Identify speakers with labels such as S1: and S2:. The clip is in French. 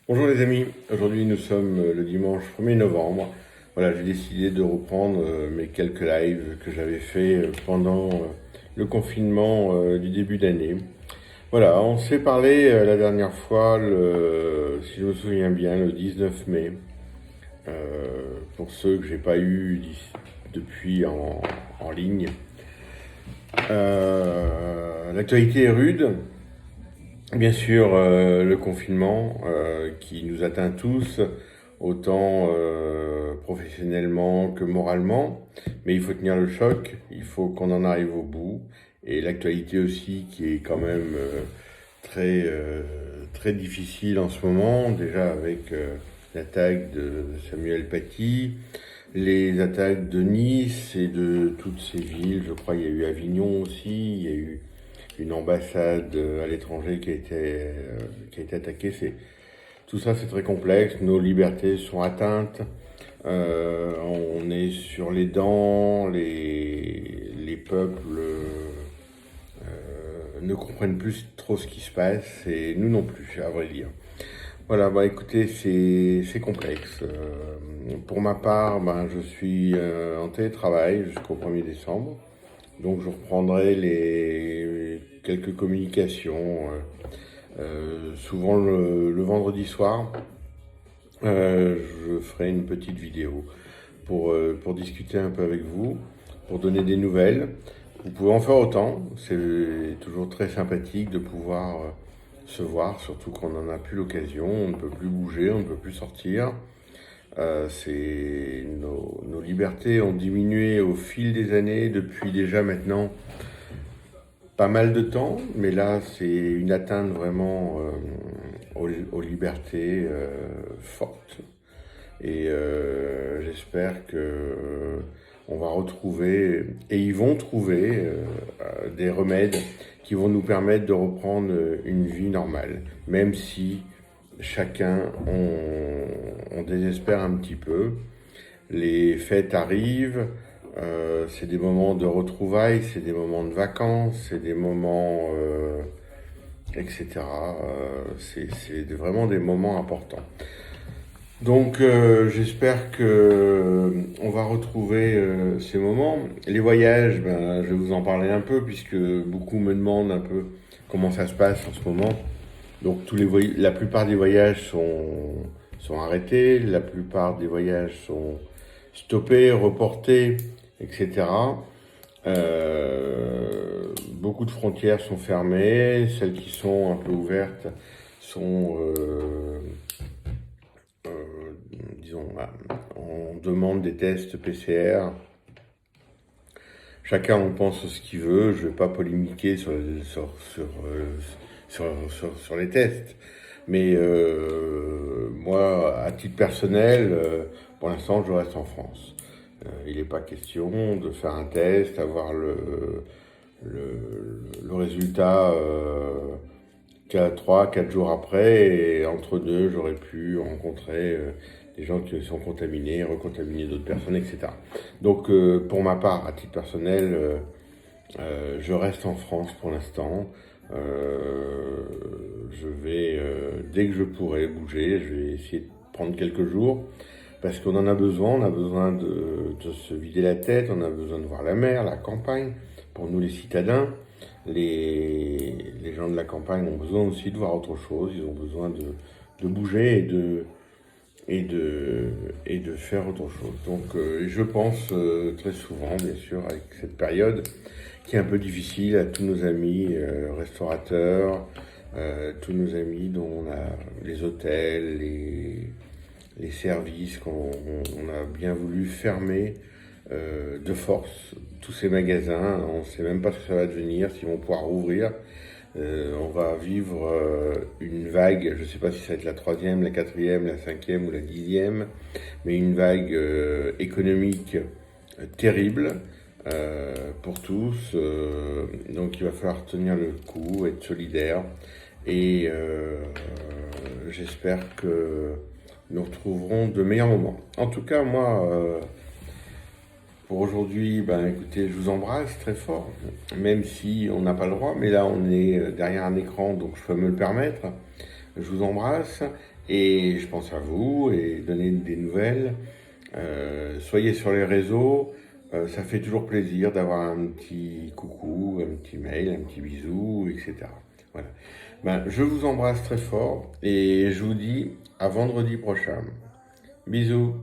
S1: Bonjour les amis, aujourd'hui nous sommes le dimanche 1er novembre. Voilà, j'ai décidé de reprendre mes quelques lives que j'avais fait pendant le confinement du début d'année. Voilà, on s'est parlé la dernière fois, si je me souviens bien, le 19 mai. Pour ceux que j'ai pas eu depuis en ligne. L'actualité est rude. Bien sûr, le confinement qui nous atteint tous, autant professionnellement que moralement, mais il faut tenir le choc, il faut qu'on en arrive au bout, et l'actualité aussi qui est quand même très difficile en ce moment, déjà avec l'attaque de Samuel Paty, les attaques de Nice et de toutes ces villes, je crois il y a eu Avignon aussi, il y a eu une ambassade à l'étranger qui a été attaquée. Tout ça, c'est très complexe. Nos libertés sont atteintes. On est sur les dents. Les peuples ne comprennent plus trop ce qui se passe et nous non plus, à vrai dire. Voilà, bah écoutez, c'est complexe. Pour ma part, ben, je suis en télétravail jusqu'au 1er décembre. Donc je reprendrai les quelques communications, souvent le vendredi soir. Je ferai une petite vidéo pour discuter un peu avec vous, pour donner des nouvelles. Vous pouvez en faire autant, c'est toujours très sympathique de pouvoir se voir, surtout qu'on n'en a plus l'occasion, on ne peut plus bouger, on ne peut plus sortir. Nos libertés ont diminué au fil des années, depuis déjà maintenant pas mal de temps, mais là c'est une atteinte vraiment aux libertés fortes. Et j'espère que on va retrouver, et ils vont trouver des remèdes qui vont nous permettre de reprendre une vie normale, même si chacun, on désespère un petit peu. Les fêtes arrivent, c'est des moments de retrouvailles, c'est des moments de vacances, c'est des moments, etc. C'est vraiment des moments importants. Donc j'espère que on va retrouver ces moments. Les voyages, ben, je vais vous en parler un peu puisque beaucoup me demandent un peu comment ça se passe en ce moment. Donc la plupart des voyages sont arrêtés, la plupart des voyages sont stoppés, reportés, etc. Beaucoup de frontières sont fermées, celles qui sont un peu ouvertes sont, disons, on demande des tests PCR. Chacun en pense ce qu'il veut, je ne vais pas polémiquer sur les tests. Mais moi, à titre personnel, pour l'instant, je reste en France. Il n'est pas question de faire un test, avoir le résultat 3-4 jours après, et entre deux, j'aurais pu rencontrer des gens qui sont contaminés, recontaminer d'autres personnes, etc. Donc, pour ma part, à titre personnel, je reste en France pour l'instant. Je vais, dès que je pourrai bouger, je vais essayer de prendre quelques jours parce qu'on en a besoin. On a besoin de se vider la tête, on a besoin de voir la mer, la campagne. Pour nous, les citadins, les gens de la campagne ont besoin aussi de voir autre chose. Ils ont besoin de bouger et de faire autre chose. Donc, je pense très souvent, bien sûr, avec cette période qui est un peu difficile, à tous nos amis restaurateurs, tous nos amis dont on a les hôtels, les services qu'on a bien voulu fermer de force, tous ces magasins. On ne sait même pas ce que ça va devenir, s'ils vont pouvoir rouvrir. On va vivre une vague, je ne sais pas si ça va être la 3e, la 4e, la 5e ou la 10e, mais une vague économique terrible pour tous. Donc il va falloir tenir le coup, être solidaire. Et j'espère que nous retrouverons de meilleurs moments. En tout cas, moi, pour aujourd'hui, ben, écoutez, je vous embrasse très fort, même si on n'a pas le droit, mais là on est derrière un écran, donc je peux me le permettre. Je vous embrasse et je pense à vous et donnez des nouvelles. Soyez sur les réseaux. Ça fait toujours plaisir d'avoir un petit coucou, un petit mail, un petit bisou, etc. Voilà. Ben, je vous embrasse très fort et je vous dis à vendredi prochain. Bisous.